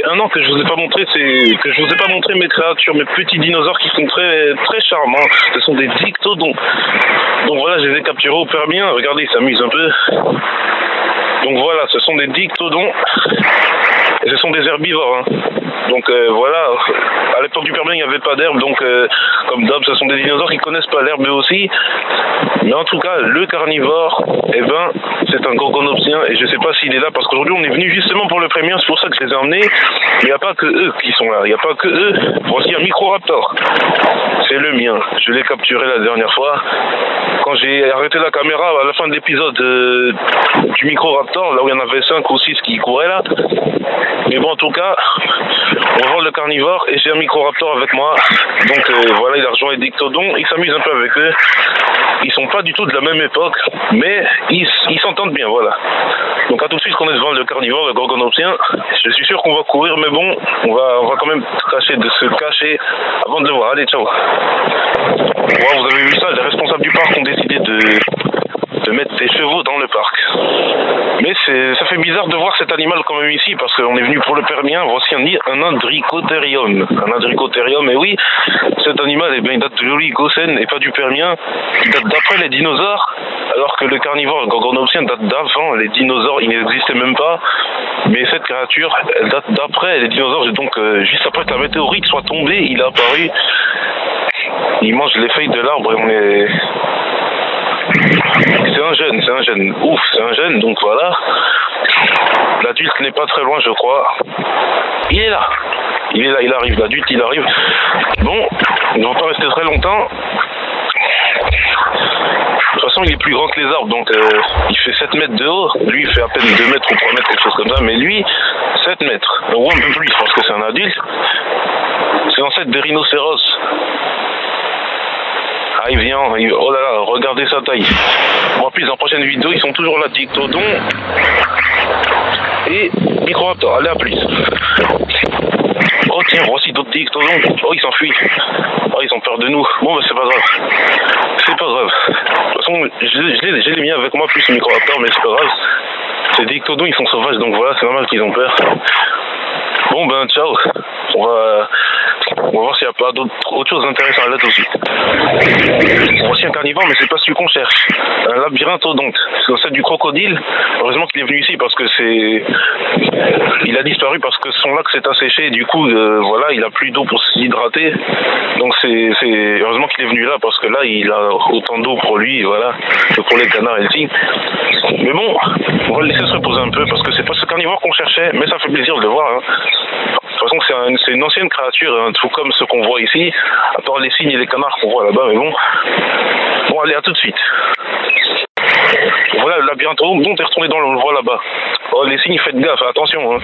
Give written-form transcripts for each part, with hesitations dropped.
1 an que je vous ai pas montré, mes créatures, mes petits dinosaures qui sont très très charmants. Ce sont des dictodons. Donc voilà, je les ai capturés au Permien. Regardez, ils s'amusent un peu. Donc voilà, ce sont des dictodons. Et ce sont des herbivores. Hein. Donc voilà, à l'époque du Permien, il n'y avait pas d'herbe. Donc comme d'hab, ce sont des dinosaures qui connaissent pas l'herbe eux aussi. Mais en tout cas, le carnivore, eh ben, c'est un gorgonopsien. Et je sais pas s'il est là parce qu'aujourd'hui, on est venu justement pour le Permien. C'est pour ça que je les ai emmenés. Il n'y a pas que eux qui sont là. Il n'y a pas que eux. Voici un microraptor. C'est le mien. Je l'ai capturé la dernière fois. Quand j'ai arrêté la caméra à la fin de l'épisode du microraptor, là où il y en avait 5 ou 6 qui couraient là. Mais bon, en tout cas, on vole le carnivore et j'ai un microraptor avec moi. Donc voilà, il a rejoint les dictodons. Il s'amuse un peu avec eux. Ils sont pas du tout de la même époque, mais ils s'entendent bien, voilà. Donc à tout de suite qu'on est devant le carnivore, le gorgonopsien. Je suis sûr qu'on va courir, mais bon, on va quand même tâcher de se cacher avant de le voir. Allez, ciao. Wow, vous avez vu ça, les responsables du parc ont décidé de mettre des chevaux dans le parc. Mais ça fait bizarre de voir cet animal quand même ici, parce qu'on est venu pour le Permien. Voici un Andricotérium. Un Andricotérium, et oui, cet animal, eh bien, il date de l'Oligocène et pas du Permien. Il date d'après les dinosaures, alors que le carnivore, le gorgonopsien, date d'avant. Les dinosaures, ils n'existaient même pas. Mais cette créature, elle date d'après les dinosaures. Et donc, juste après que la météorite soit tombée, il est apparu. Il mange les feuilles de l'arbre et on est... C'est un jeune. Ouf, c'est un jeune, donc voilà. L'adulte n'est pas très loin, je crois. Il est là, il arrive, l'adulte, il arrive. Bon, il ne va pas rester très longtemps. De toute façon, il est plus grand que les arbres, donc il fait 7 mètres de haut. Lui, il fait à peine 2 mètres ou 3 mètres, quelque chose comme ça. Mais lui, 7 mètres. Ou un peu plus, parce que c'est un adulte. C'est l'ancêtre des rhinocéros. Ah, il vient, oh là là, regardez sa taille. En plus, dans la prochaine vidéo, ils sont toujours là, dictodon et microraptor. Allez, à plus. Oh tiens, voici d'autres dictodons. Oh, ils s'enfuient. Oh, ils ont peur de nous. Bon, bah c'est pas grave. C'est pas grave. De toute façon, j'ai les miens avec moi, plus le microraptor, mais c'est pas grave. Ces dictodons, ils sont sauvages, donc voilà, c'est normal qu'ils ont peur. Bon, ben, ciao. On va voir s'il n'y a pas autre chose d'intéressant là tout de suite. Voici un carnivore, mais c'est pas celui qu'on cherche. Un labyrinthodonte. C'est l'ancêtre du crocodile. Heureusement qu'il est venu ici parce que il a disparu parce que son lac s'est asséché et du coup, voilà, il a plus d'eau pour s'hydrater. Donc heureusement qu'il est venu là parce que là, il a autant d'eau pour lui, voilà, que pour les canards et le tigre. Mais bon, on va le laisser se reposer un peu parce que c'est pas ce carnivore qu'on cherchait, mais ça fait plaisir de le voir. Hein. De toute façon, c'est une ancienne créature, hein, tout comme ce qu'on voit ici, à part les cygnes et les canards qu'on voit là-bas, mais bon. Bon, allez, à tout de suite. Voilà, le labyrinthodonte, bon, t'es retourné dans le, on le voit là-bas. Oh, les cygnes, faites gaffe, attention. Hein.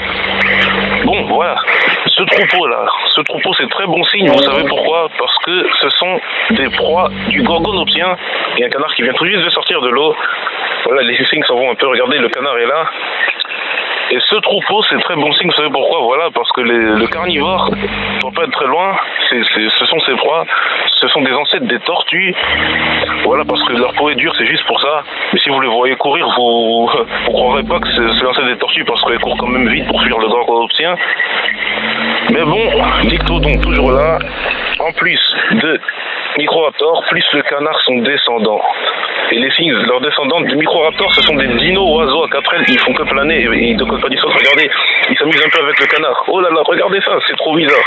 Bon, voilà, ce troupeau-là, c'est très bon signe, vous savez pourquoi? Parce que ce sont des proies du gorgonopsien. Il y a un canard qui vient tout juste de sortir de l'eau. Voilà, les cygnes s'en vont un peu, regardez, le canard est là. Et ce troupeau, c'est très bon signe, vous savez pourquoi? Voilà, parce que le carnivore ne doit pas être très loin, ce sont ses proies, ce sont des ancêtres des tortues. Voilà, parce que leur peau est dure, c'est juste pour ça. Mais si vous les voyez courir, vous croirez pas que c'est l'ancêtre des tortues, parce qu'elles courent quand même vite pour fuir le gorgonopsien. Mais bon, dictodon toujours là, en plus de microraptor, plus le canard sont descendants. Et les cygnes, leurs descendants du microraptor, ce sont des dinos oiseaux à 4 ailes, ils font que planer et ils ne collent pas du sol. Regardez, ils s'amusent un peu avec le canard. Oh là là, regardez ça, c'est trop bizarre.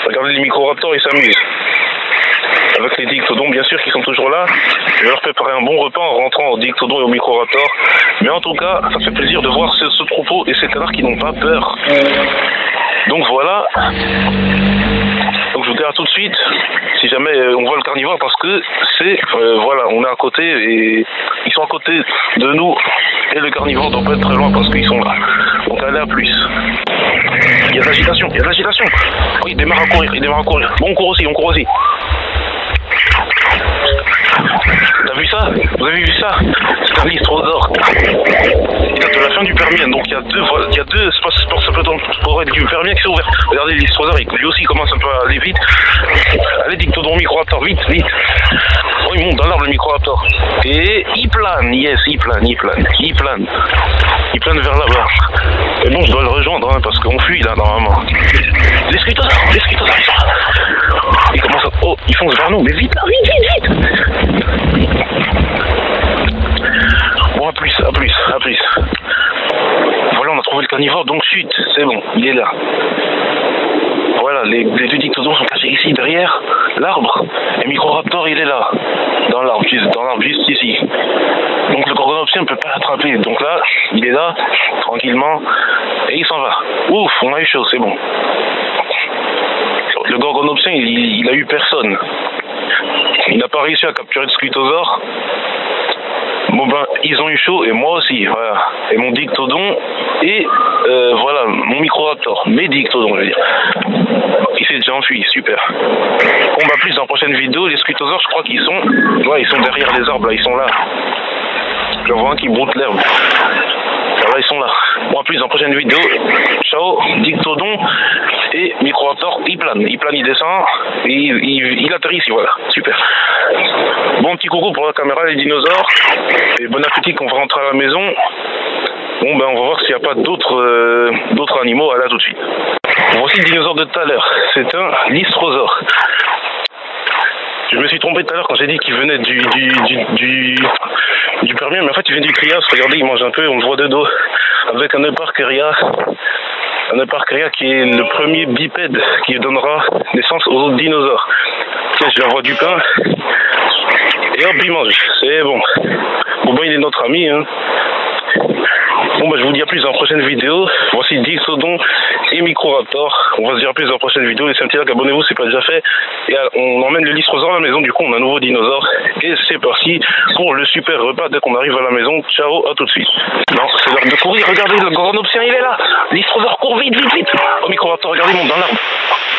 Regardez les microraptors, ils s'amusent. Avec les dictodons, bien sûr, qui sont toujours là. Je vais leur préparer un bon repas en rentrant au dictodon et au microraptor. Mais en tout cas, ça fait plaisir de voir ce troupeau et ces canards qui n'ont pas peur. Donc voilà. Donc je vous dis à tout de suite, si jamais on voit le carnivore, parce que c'est, voilà, on est à côté et ils sont à côté de nous et le carnivore doit pas être très loin parce qu'ils sont là. Donc allez, à plus. Il y a de l'agitation, Oh, il démarre à courir, Bon, on court aussi. T'as vu ça? Vous avez vu ça? C'est un lystrosaure. Il date de la fin du Permien, donc il y a deux forêts du Permien qui sont ouvertes. Regardez le lystrosaure, lui aussi commence un peu à aller vite. Allez, dictodon, microraptor, vite. Oh, il monte dans l'arbre, le microraptor. Et il plane, yes, il plane. Il plane vers là-bas. Mais bon, je dois le rejoindre, hein, parce qu'on fuit là, normalement. Les scutosaures, ils sont là. Ils commencent à... Oh, ils foncent vers nous, mais vite là, vite. Bon, à plus. Voilà, on a trouvé le carnivore, donc chute, c'est bon, il est là. Voilà, les deux dictodons sont cachés ici, derrière l'arbre. Et Microraptor, il est là, dans l'arbre juste ici. Donc le gorgonopsien ne peut pas l'attraper. Donc là, il est là, tranquillement, et il s'en va. Ouf, on a eu chaud, c'est bon. Le gorgonopsien, il a eu personne. Il n'a pas réussi à capturer le scutosaure. Bon ben, ils ont eu chaud et moi aussi, voilà. Et mon dictodon et voilà, mon Microraptor, mes dictodons, je veux dire. Il s'est déjà enfui, super. On va plus dans la prochaine vidéo, les scutosaures, je crois qu'ils sont... Ouais, ils sont derrière les arbres, là, ils sont là. Je vois un qui broute l'herbe. Voilà, ils sont là. Bon, à plus dans la prochaine vidéo. Ciao, dictodon et Microraptor, il plane, il descend et il atterrit ici, voilà, super. Bon, petit coucou pour la caméra, les dinosaures, et bon appétit qu'on va rentrer à la maison. Bon, ben on va voir s'il n'y a pas d'autres animaux, là tout de suite. Voici le dinosaure de tout à l'heure, c'est un lystrosaure. Je me suis trompé tout à l'heure quand j'ai dit qu'il venait du Permien, mais en fait il vient du Trias. Regardez, il mange un peu, on le voit de dos, avec un Euparkeria. Un Euparkeria qui est le premier bipède qui donnera naissance aux autres dinosaures. Tiens, je lui envoie du pain. Et hop, il mange. C'est bon. Bon, ben, il est notre ami, hein. Bon, bah, je vous dis à plus dans la prochaine vidéo. Voici Dictodon et Microraptor. On va se dire à plus dans la prochaine vidéo. Laissez un petit like, abonnez-vous, c'est pas déjà fait. Et on emmène le lystrosaure à la maison. Du coup, on a un nouveau dinosaure. Et c'est parti pour le super repas dès qu'on arrive à la maison. Ciao, à tout de suite. Non, c'est l'heure de courir. Regardez, le gorgonopsien, il est là. Lystrosaure court vite. Oh, Microraptor, regardez, il monte dans l'arbre.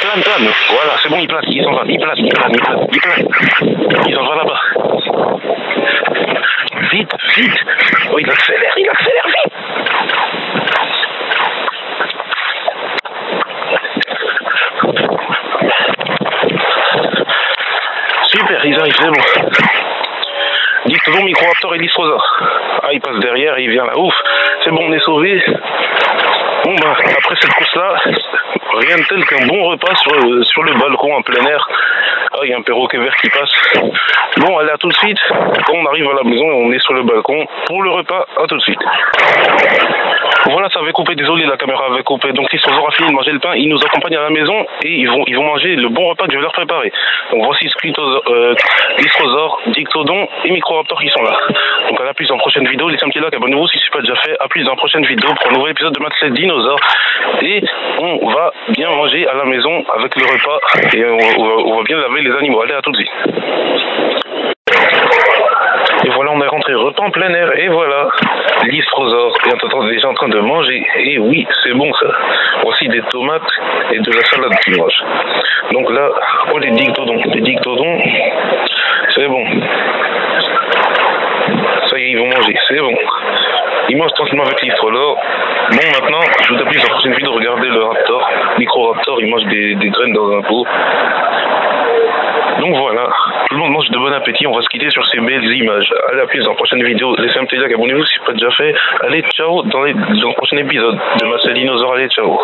Plane. Voilà, c'est bon, il plane. Il s'en va. Il plane. Il s'en va là-bas. Vite. Oh, il accélère vite. Super, ils arrivent, c'est bon. Dictodon, Microraptor et lystrosaure. Ah, il passe derrière et il vient là. Ouf, c'est bon, on est sauvés. Bon, bah, après cette course-là, rien de tel qu'un bon repas sur le balcon en plein air. Ah, il y a un perroquet vert qui passe. Bon, allez, à tout de suite. Quand on arrive à la maison, on est sur le balcon pour le repas. À tout de suite. Voilà, ça avait coupé, désolé, la caméra avait coupé. Donc, lystrosaure a fini de manger le pain. Ils nous accompagnent à la maison et ils vont manger le bon repas que je vais leur préparer. Donc, voici lystrosaure, Dictodon et Microraptor qui sont là. Donc, à la plus dans la prochaine vidéo. Laissez un petit like, abonnez-vous si ce n'est pas déjà fait. À plus dans la prochaine vidéo pour un nouvel épisode de Maths Dinosaure. Et on va bien manger à la maison avec le repas et on va bien laver les animaux. Allez, à tout de suite. Et voilà, on est rentré repas en plein air. Et voilà, lystrosaure est déjà en train de manger. Et oui, c'est bon ça. Voici des tomates et de la salade qu'il mange. Donc là, oh, les dictodons, c'est bon. Ça y est, ils vont manger, c'est bon. Ils mangent tranquillement avec lystrosaure. Bon, maintenant, je vous appuie sur la prochaine vidéo. Regardez le raptor, Microraptor, il mange des graines dans un pot. Donc voilà, tout le monde mange de bon appétit. On va se quitter sur ces belles images. Allez, à plus dans la prochaine vidéo. Laissez un petit like, abonnez-vous si ce n'est pas déjà fait. Allez, ciao dans le prochain épisode de Maths Dinosaure. Allez, ciao.